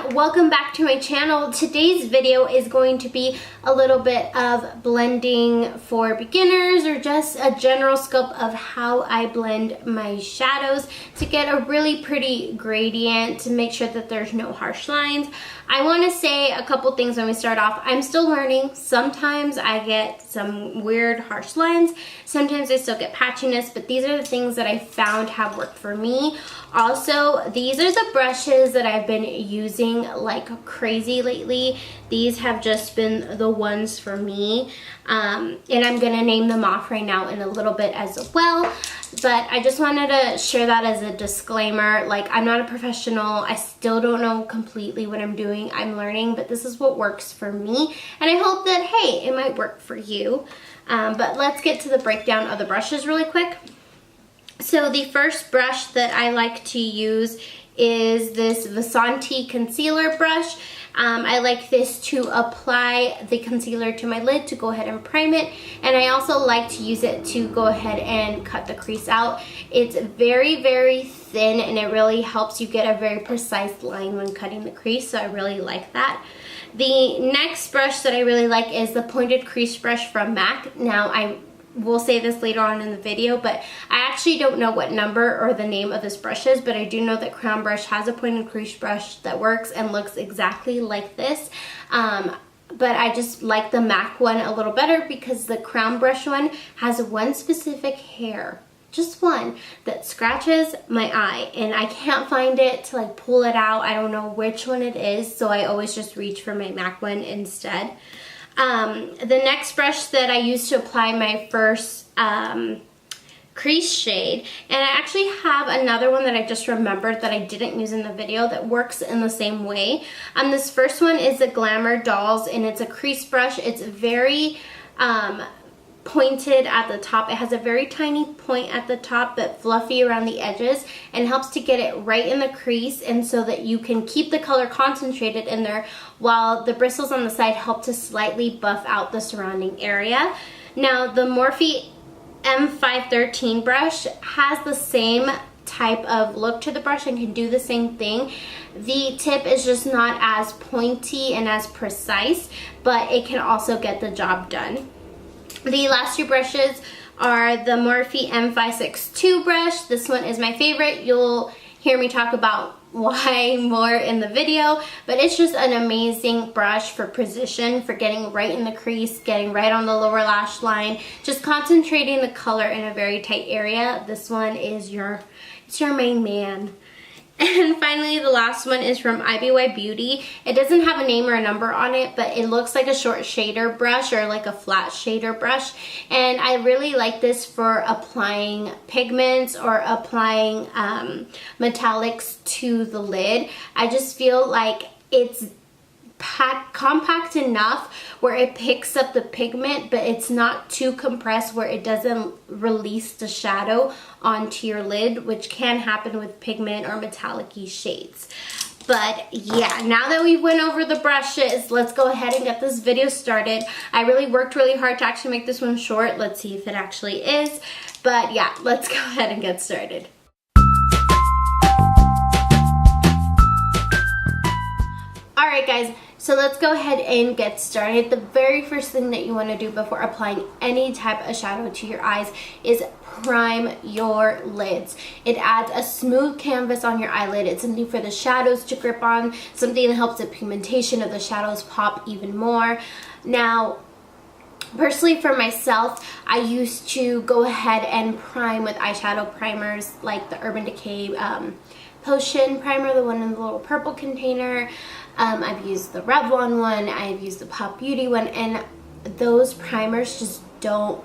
everyone, welcome back to my channel. Today's video is going to be a little bit of blending for beginners or just a general scope of how I blend my shadows to get a really pretty gradient to make sure that there's no harsh lines. I want to say a couple things when we start off. I'm still learning. Sometimes I get some weird harsh lines. Sometimes I still get patchiness, but these are the things that I found have worked for me. Also, these are the brushes that I've been using like crazy lately. These have just been the ones for me. And I'm gonna name them off right now in a little bit as well. But I just wanted to share that as a disclaimer. Like, I'm not a professional. I still don't know completely what I'm doing. I'm learning, but this is what works for me. And I hope that, hey, it might work for you. But let's get to the breakdown of the brushes really quick. So the first brush that I like to use is this Vasanti concealer brush. I like this to apply the concealer to my lid to go ahead and prime it, and I also like to use it to go ahead and cut the crease out. It's very, very thin and it really helps you get a very precise line when cutting the crease, so I really like that. The next brush that I really like is the pointed crease brush from MAC. Now, I will say this later on in the video, but I actually don't know what number or the name of this brush is, but I do know that Crown Brush has a pointed crease brush that works and looks exactly like this. But I just like the MAC one a little better because the Crown Brush one has one specific hair, just one, that scratches my eye, and I can't find it to like pull it out. I don't know which one it is, so I always just reach for my MAC one instead. The next brush that I use to apply my first crease shade, and I actually have another one that I just remembered that I didn't use in the video that works in the same way. This first one is the Glamour Dolls, and it's a crease brush. It's very pointed at the top. It has a very tiny point at the top but fluffy around the edges, and helps to get it right in the crease, and so that you can keep the color concentrated in there while the bristles on the side help to slightly buff out the surrounding area. Now, the Morphe M513 brush has the same type of look to the brush and can do the same thing. The tip is just not as pointy and as precise, but it can also get the job done. The last two brushes are the Morphe M562 brush. This one is my favorite. You'll hear me talk about why more in the video, but it's just an amazing brush for precision, for getting right in the crease, getting right on the lower lash line, just concentrating the color in a very tight area. This one is your main man. And finally, the last one is from IBY Beauty. It doesn't have a name or a number on it, but it looks like a short shader brush or like a flat shader brush. And I really like this for applying pigments or applying metallics to the lid. I just feel like it's compact enough where it picks up the pigment, but it's not too compressed where it doesn't release the shadow onto your lid, which can happen with pigment or metallic-y shades. But yeah, now that we went over the brushes, let's go ahead and get this video started. I really worked really hard to actually make this one short. Let's see if it actually is. But yeah, let's go ahead and get started. Alright guys, so let's go ahead and get started. The very first thing that you want to do before applying any type of shadow to your eyes is prime your lids. It adds a smooth canvas on your eyelid. It's something for the shadows to grip on, something that helps the pigmentation of the shadows pop even more. Now, personally for myself, I used to go ahead and prime with eyeshadow primers like the Urban Decay Potion primer, the one in the little purple container. I've used the Revlon one, I've used the Pop Beauty one, and those primers just don't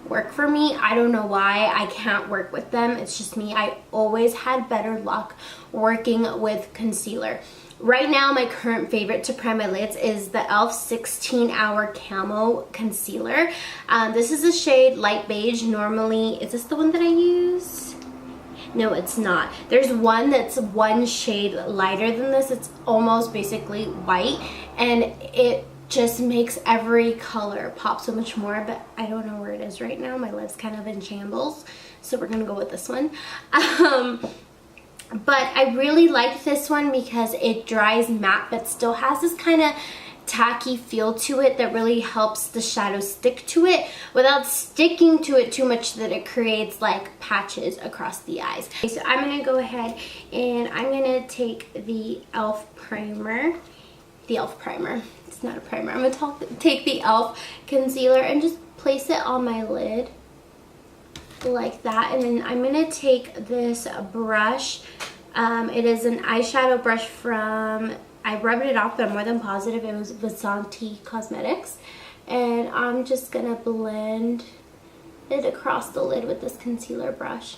work for me. I don't know why. I can't work with them. It's just me. I always had better luck working with concealer. Right now, my current favorite to prime my lids is the e.l.f. 16-Hour Camo Concealer. This is the shade Light Beige. Normally, is this the one that I use? No, it's not. There's one that's one shade lighter than this. It's almost basically white, and it just makes every color pop so much more, but I don't know where it is right now. My lid's kind of in shambles, so we're gonna go with this one. But I really like this one because it dries matte but still has this kind of tacky feel to it that really helps the shadow stick to it without sticking to it too much that it creates like patches across the eyes. Okay, so I'm going to go ahead and I'm going to take the e.l.f. primer. It's not a primer. I'm going to take the e.l.f. concealer and just place it on my lid like that. And then I'm going to take this brush. It is an eyeshadow brush from, I rubbed it off, but I'm more than positive it was Vasanti Cosmetics. And I'm just going to blend it across the lid with this concealer brush.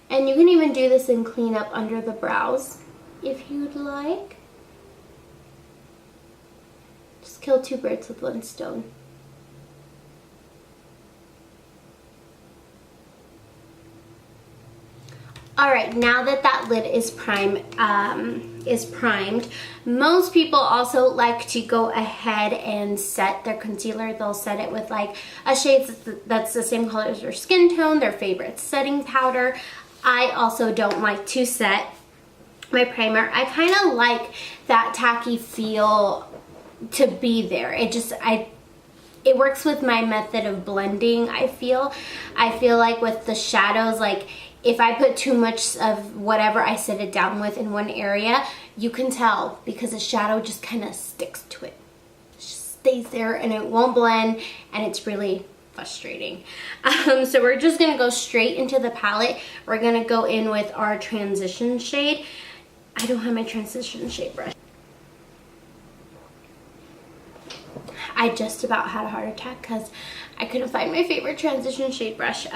And you can even do this and clean up under the brows if you'd like. Just kill two birds with one stone. Alright, now that that lid is primed, most people also like to go ahead and set their concealer. They'll set it with like a shade that's the same color as their skin tone, their favorite setting powder. I also don't like to set my primer. I kind of like that tacky feel to be there. It works with my method of blending, I feel. I feel like with the shadows, like if I put too much of whatever I set it down with in one area, you can tell because the shadow just kind of sticks to it. It just stays there and it won't blend, and it's really frustrating. So we're just going to go straight into the palette. We're going to go in with our transition shade. I don't have my transition shade brush. I just about had a heart attack because I couldn't find my favorite transition shade brush.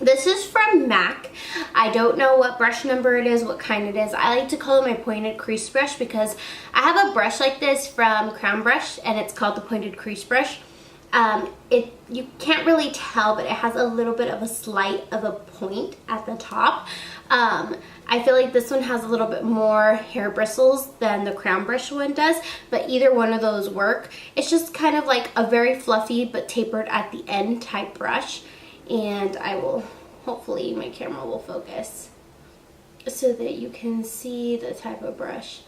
This is from MAC. I don't know what brush number it is, what kind it is. I like to call it my pointed crease brush because I have a brush like this from Crown Brush and it's called the pointed crease brush. You can't really tell, but it has a little bit of a slight of a point at the top. I feel like this one has a little bit more hair bristles than the Crown Brush one does, but either one of those work. It's just kind of like a very fluffy but tapered at the end type brush. And I will, hopefully my camera will focus so that you can see the type of brush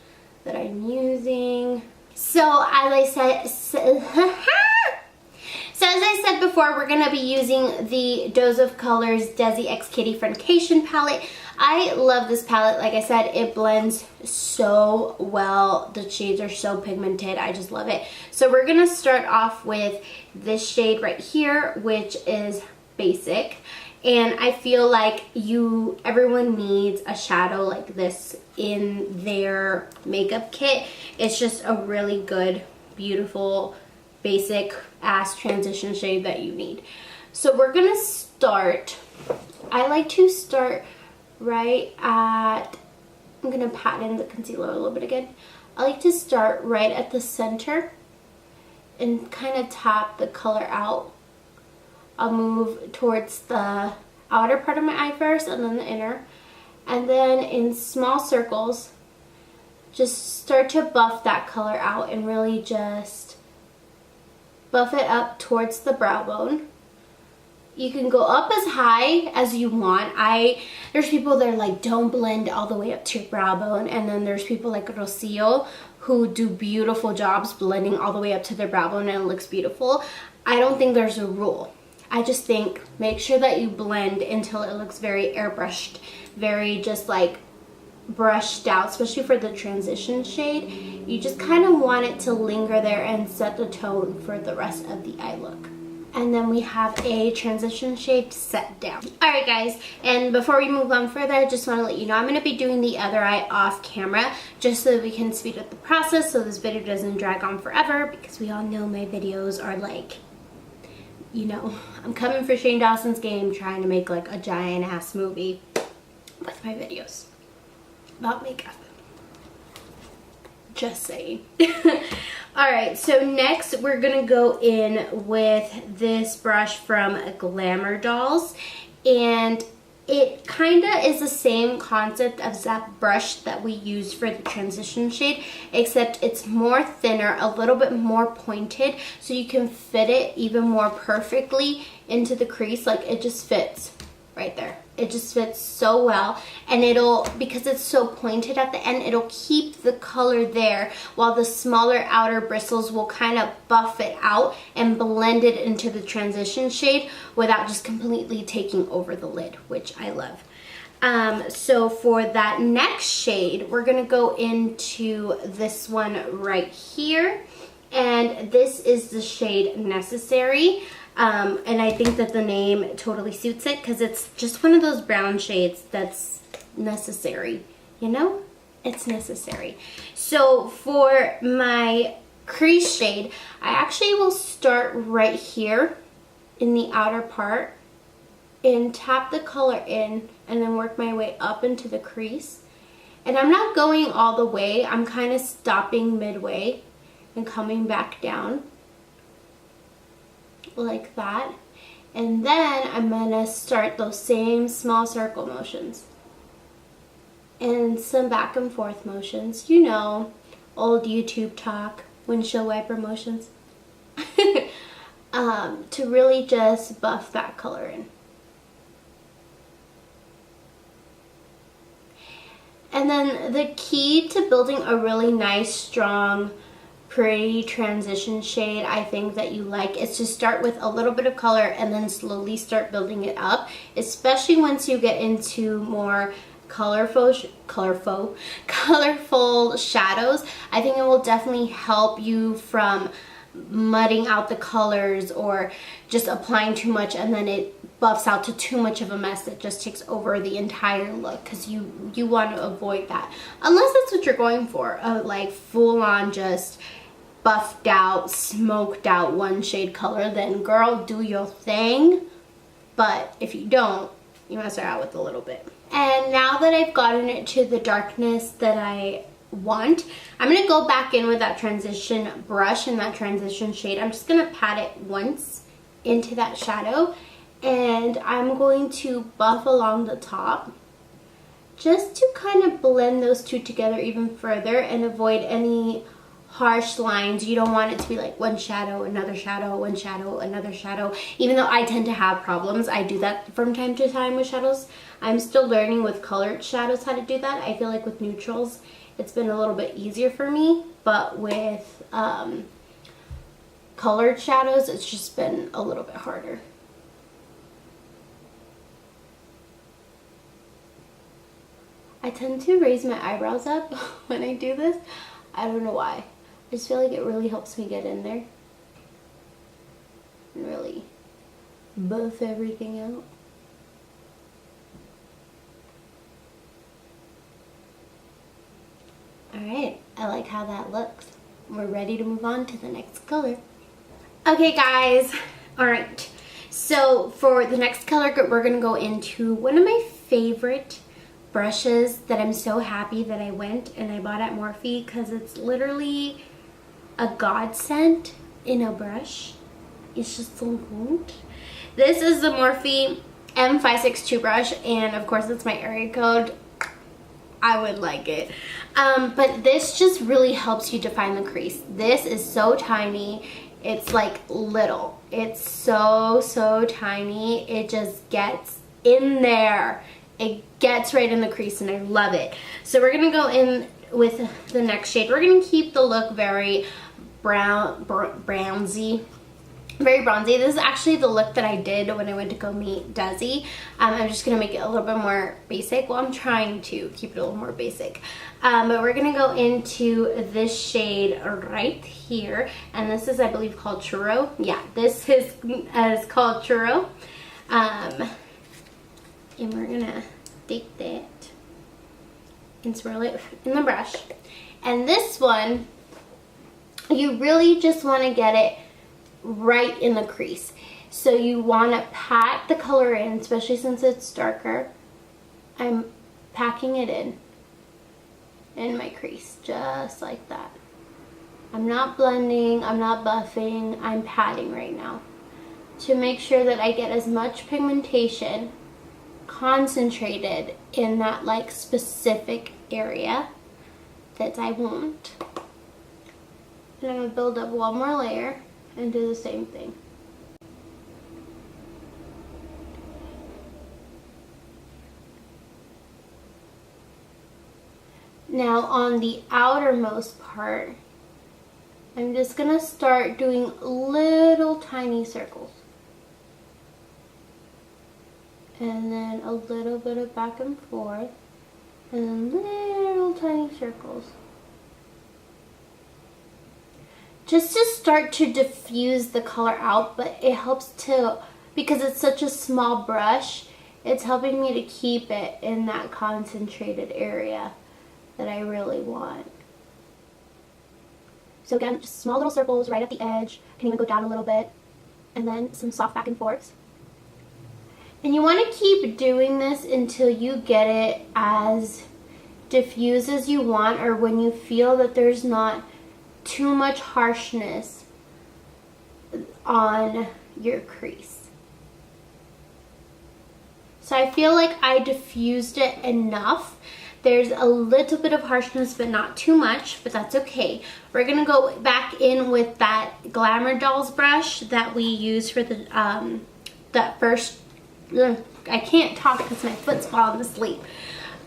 that I'm using. So as I said before, we're going to be using the Dose of Colors Desi X Kitty Friendcation palette. I love this palette. Like I said, it blends so well. The shades are so pigmented. I just love it. So we're going to start off with this shade right here, which is Basic. And I feel like everyone needs a shadow like this in their makeup kit. It's just a really good, beautiful, basic ass transition shade that you need. So we're gonna start, I like to start right at, I'm gonna pat in the concealer a little bit again. I like to start right at the center and kind of tap the color out. I'll move towards the outer part of my eye first and then the inner. And then in small circles, just start to buff that color out and really just buff it up towards the brow bone. You can go up as high as you want. There's people that are like, don't blend all the way up to your brow bone. And then there's people like Rocio who do beautiful jobs blending all the way up to their brow bone and it looks beautiful. I don't think there's a rule. I just think make sure that you blend until it looks very airbrushed, very just like brushed out, especially for the transition shade. You just kind of want it to linger there and set the tone for the rest of the eye look. And then we have a transition shade set down. Alright guys, and before we move on further, I just want to let you know I'm going to be doing the other eye off camera just so that we can speed up the process so this video doesn't drag on forever, because we all know my videos are like, you know, I'm coming for Shane Dawson's game trying to make like a giant ass movie with my videos about makeup. Just saying. Alright, so next we're going to go in with this brush from Glamour Dolls, and it kind of is the same concept of that brush that we used for the transition shade, except it's more thinner, a little bit more pointed, so you can fit it even more perfectly into the crease. Like it just fits right there. It just fits so well, and it'll, because it's so pointed at the end, it'll keep the color there while the smaller outer bristles will kind of buff it out and blend it into the transition shade without just completely taking over the lid, which I love. So for that next shade, we're gonna go into this one right here, and this is the shade Necessary. And I think that the name totally suits it because it's just one of those brown shades that's necessary, you know? It's necessary. So for my crease shade, I actually will start right here in the outer part and tap the color in and then work my way up into the crease. And I'm not going all the way, I'm kind of stopping midway and coming back down. Like that, and then I'm gonna start those same small circle motions and some back and forth motions, you know, old YouTube talk, windshield wiper motions, to really just buff that color in. And then the key to building a really nice, strong, pretty transition shade I think that you like is to start with a little bit of color and then slowly start building it up, especially once you get into more colorful shadows. I think it will definitely help you from mudding out the colors or just applying too much and then it buffs out to too much of a mess that just takes over the entire look, because you want to avoid that unless that's what you're going for, like full-on just buffed out, smoked out one shade color. Then girl, do your thing. But if you don't, you want to start out with a little bit. And now that I've gotten it to the darkness that I want, I'm going to go back in with that transition brush and that transition shade. I'm just going to pat it once into that shadow, and I'm going to buff along the top just to kind of blend those two together even further and avoid any harsh lines. You don't want it to be like one shadow, another shadow, one shadow, another shadow. Even though I tend to have problems, I do that from time to time with shadows. I'm still learning with colored shadows how to do that. I feel like with neutrals, it's been a little bit easier for me, but with colored shadows, it's just been a little bit harder. I tend to raise my eyebrows up when I do this. I don't know why. I just feel like it really helps me get in there and really buff everything out. Alright, I like how that looks. We're ready to move on to the next color. Okay guys, alright. So for the next color, we're going to go into one of my favorite brushes that I'm so happy that I went and I bought at Morphe, because it's literally a godsend in a brush. It's just so good. This is the Morphe M562 brush, and of course it's my area code. I would like it. But this just really helps you define the crease. This is so tiny. It's like little. It's so tiny. It just gets in there. It gets right in the crease and I love it. So we're going to go in with the next shade. We're going to keep the look very bronzy. Very bronzy. This is actually the look that I did when I went to go meet Desi. I'm just going to make it a little bit more basic. Well, I'm trying to keep it a little more basic. But we're going to go into this shade right here. And this is, I believe, called Churro. Yeah, this is called Churro. And we're gonna take that and swirl it in the brush. And this one, you really just want to get it right in the crease. So you want to pat the color in, especially since it's darker. I'm packing it in my crease, just like that. I'm not blending, I'm not buffing, I'm patting right now to make sure that I get as much pigmentation concentrated in that like specific area that I want. And I'm going to build up one more layer and do the same thing. Now on the outermost part, I'm just gonna start doing little tiny circles. And then a little bit of back and forth. And then little tiny circles. Just to start to diffuse the color out, but it helps to, because it's such a small brush, it's helping me to keep it in that concentrated area that I really want. So again, just small little circles right at the edge, can even go down a little bit, and then some soft back and forths. And you want to keep doing this until you get it as diffuse as you want, or when you feel that there's not too much harshness on your crease. So I feel like I diffused it enough. There's a little bit of harshness, but not too much, but that's okay. We're gonna go back in with that Glamour Dolls brush that we use for the that first. I can't talk because my foot's falling asleep.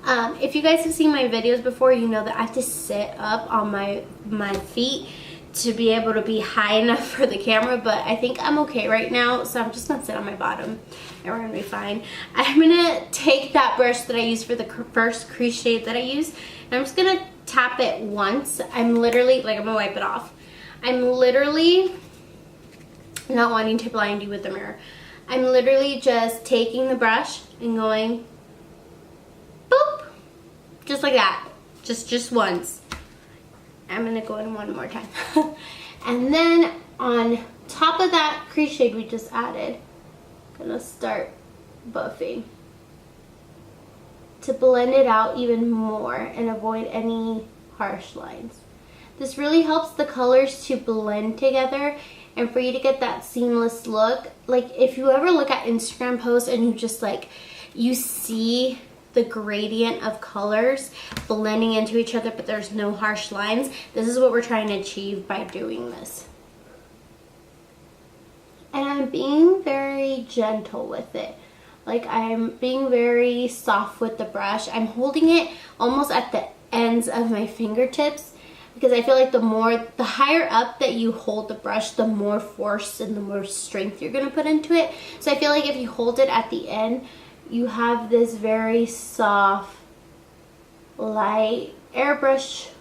If you guys have seen my videos before, you know that I have to sit up on my feet to be able to be high enough for the camera, but I think I'm okay right now, so I'm just gonna sit on my bottom and we're gonna be fine. I'm gonna take that brush that I used for the first crease shade that I used, and I'm just gonna tap it once. I'm literally, like, I'm gonna wipe it off. I'm literally not wanting to blind you with the mirror. I'm literally just taking the brush and going boop, just like that, just once. I'm gonna go in one more time. And then on top of that crease shade we just added, I'm gonna start buffing to blend it out even more and avoid any harsh lines. This really helps the colors to blend together and for you to get that seamless look. Like, if you ever look at Instagram posts and you just like, you see the gradient of colors blending into each other, but there's no harsh lines, this is what we're trying to achieve by doing this. And I'm being very gentle with it. Like, I'm being very soft with the brush. I'm holding it almost at the ends of my fingertips, because I feel like the higher up that you hold the brush, the more force and the more strength you're gonna put into it. So I feel like if you hold it at the end, you have this very soft, light airbrush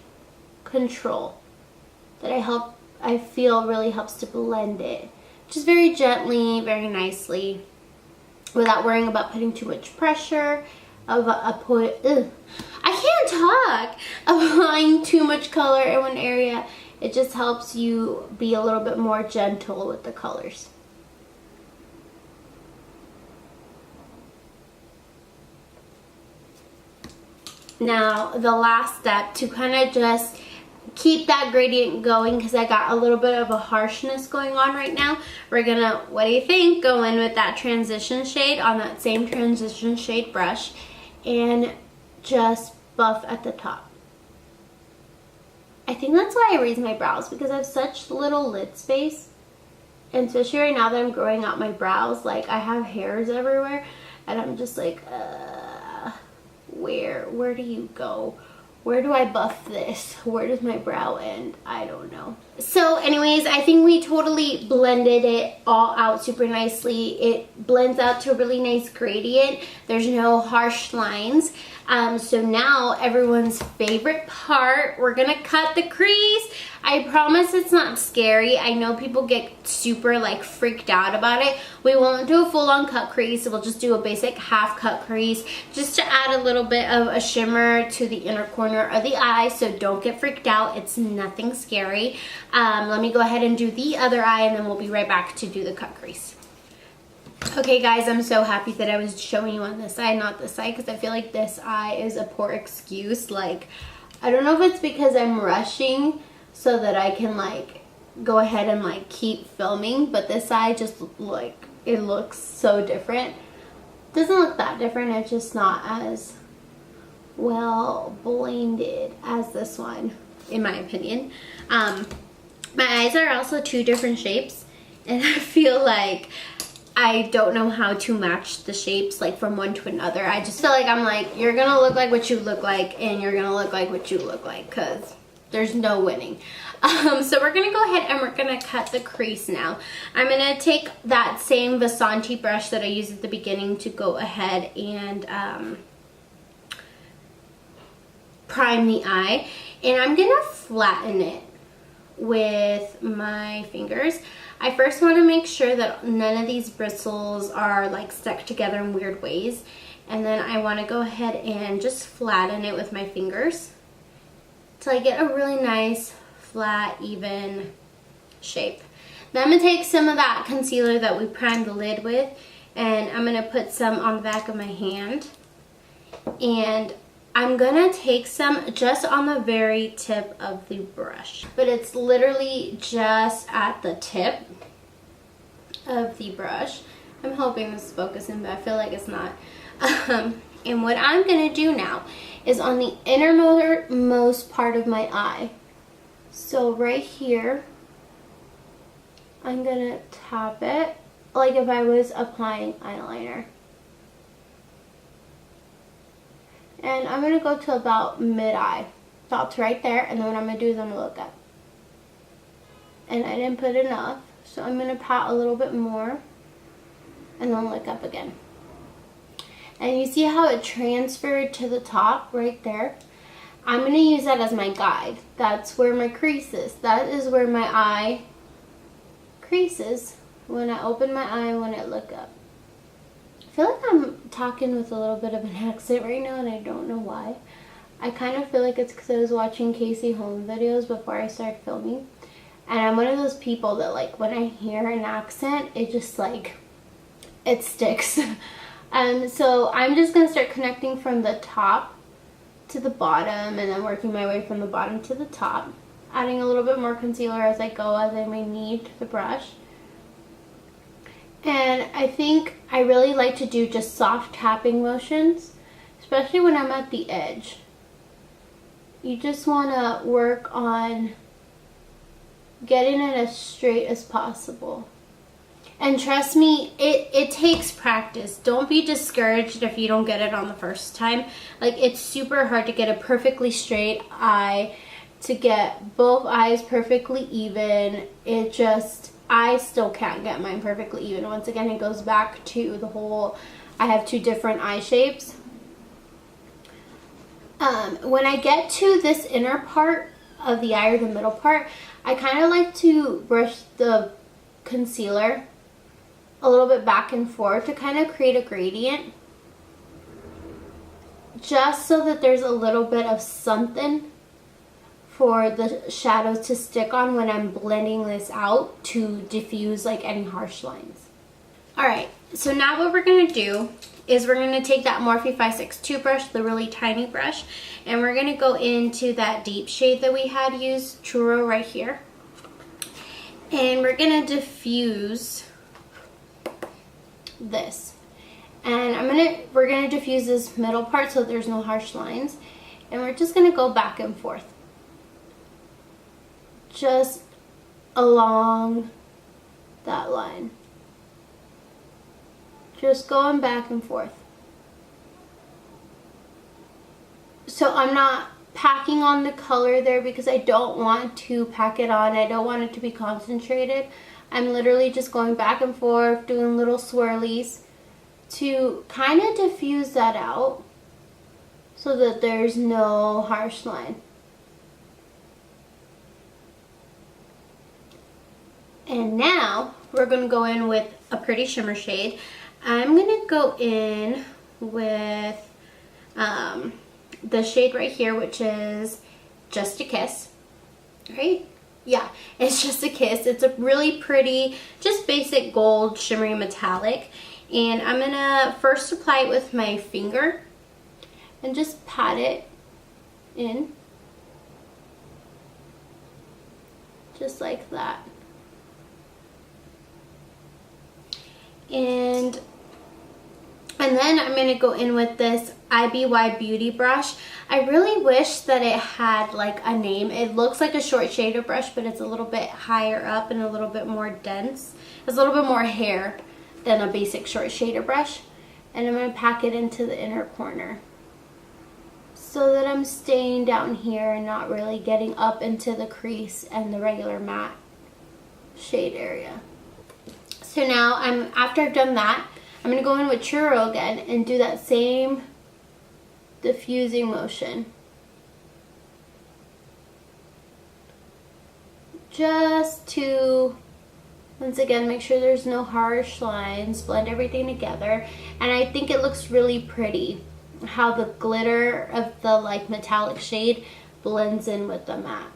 control that I feel really helps to blend it. Just very gently, very nicely, without worrying about putting too much pressure. I can't talk. Applying too much color in one area. It just helps you be a little bit more gentle with the colors. Now, the last step to kind of just keep that gradient going, because I got a little bit of a harshness going on right now, we're gonna, what do you think, go in with that transition shade on that same transition shade brush and just buff at the top. I think that's why I raise my brows, because I have such little lid space, and especially right now that I'm growing out my brows, like, I have hairs everywhere and I'm just like, where do you go? Where do I buff this? Where does my brow end? I don't know. So anyways, I think we totally blended it all out super nicely. It blends out to a really nice gradient. There's no harsh lines. So now everyone's favorite part, we're gonna cut the crease. I promise it's not scary. I know people get super like freaked out about it. We won't do a full-on cut crease. We'll just do a basic half cut crease just to add a little bit of a shimmer to the inner corner of the eye. So don't get freaked out. It's nothing scary. Let me go ahead and do the other eye, and then we'll be right back to do the cut crease. Okay guys, I'm so happy that I was showing you on this eye, not this eye, because I feel like this eye is a poor excuse. Like, I don't know if it's because I'm rushing so that I can like go ahead and like keep filming, but this eye just like, it looks so different. It doesn't look that different, it's just not as well blended as this one, in my opinion. My eyes are also two different shapes, and I feel like I don't know how to match the shapes like from one to another. I just feel like I'm like, you're gonna look like what you look like and you're gonna look like what you look like, because there's no winning. So we're gonna go ahead and we're gonna cut the crease now. I'm gonna take that same Vasanti brush that I used at the beginning to go ahead and prime the eye, and I'm gonna flatten it with my fingers. I first want to make sure that none of these bristles are like stuck together in weird ways, and then I want to go ahead and just flatten it with my fingers till I get a really nice flat even shape. Then I'm going to take some of that concealer that we primed the lid with, and I'm going to put some on the back of my hand, and I'm gonna take some just on the very tip of the brush, but it's literally just at the tip of the brush. I'm hoping this is focusing, but I feel like it's not. And what I'm gonna do now is on the innermost part of my eye. So right here, I'm gonna tap it like if I was applying eyeliner. And I'm going to go to about mid-eye. Stops right there, and then what I'm going to do is I'm going to look up. And I didn't put enough, so I'm going to pat a little bit more, and then look up again. And you see how it transferred to the top right there? I'm going to use that as my guide. That's where my crease is. That is where my eye creases when I open my eye, when I look up. I feel like I'm talking with a little bit of an accent right now, and I don't know why. I kind of feel like it's because I was watching Casey Home videos before I started filming. And I'm one of those people that, like, when I hear an accent, it just, like, it sticks. And so I'm just going to start connecting from the top to the bottom, and then working my way from the bottom to the top. Adding a little bit more concealer as I go, as I may need to the brush. And I think I really like to do just soft tapping motions, especially when I'm at the edge. You just want to work on getting it as straight as possible. And trust me, it takes practice. Don't be discouraged if you don't get it on the first time. Like, it's super hard to get a perfectly straight eye, to get both eyes perfectly even. It just... I still can't get mine perfectly even. Once again, it goes back to the whole, I have two different eye shapes. When I get to this inner part of the eye, or the middle part, I kind of like to brush the concealer a little bit back and forth to kind of create a gradient. Just so that there's a little bit of something for the shadows to stick on when I'm blending this out to diffuse like any harsh lines. Alright, so now what we're going to do is we're going to take that Morphe 562 brush, the really tiny brush, and we're going to go into that deep shade that we had used, Churro, right here. And we're going to diffuse this. And we're going to diffuse this middle part so there's no harsh lines. And we're just going to go back and forth. Just along that line. Just going back and forth. So I'm not packing on the color there because I don't want to pack it on. I don't want it to be concentrated. I'm literally just going back and forth, doing little swirlies to kind of diffuse that out so that there's no harsh line. And now we're going to go in with a pretty shimmer shade. I'm going to go in with the shade right here, which is Just a Kiss. Right? Yeah, it's Just a Kiss. It's a really pretty, just basic gold shimmery metallic. And I'm going to first apply it with my finger and just pat it in. Just like that. And then I'm going to go in with this IBY Beauty brush. I really wish that it had like a name. It looks like a short shader brush, but it's a little bit higher up and a little bit more dense. It's a little bit more hair than a basic short shader brush. And I'm going to pack it into the inner corner so that I'm staying down here and not really getting up into the crease and the regular matte shade area. So now after I've done that, I'm going to go in with Churro again and do that same diffusing motion. Just to, once again, make sure there's no harsh lines, blend everything together. And I think it looks really pretty how the glitter of the like metallic shade blends in with the matte.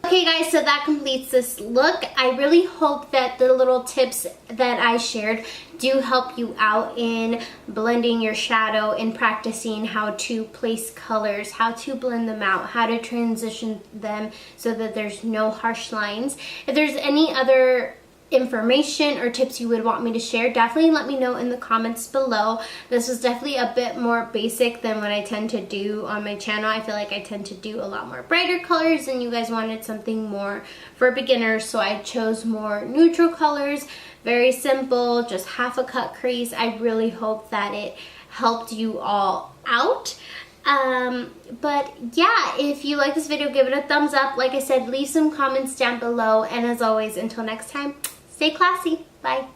Okay guys, so that completes this look. I really hope that the little tips that I shared do help you out in blending your shadow and practicing how to place colors, how to blend them out, how to transition them so that there's no harsh lines. If there's any other information or tips you would want me to share, definitely let me know in the comments below. This was definitely a bit more basic than what I tend to do on my channel. I feel like I tend to do a lot more brighter colors and you guys wanted something more for beginners, so I chose more neutral colors. Very simple, just half a cut crease. I really hope that it helped you all out. But yeah, if you like this video, give it a thumbs up. Like I said, leave some comments down below, and as always, until next time, stay classy. Bye.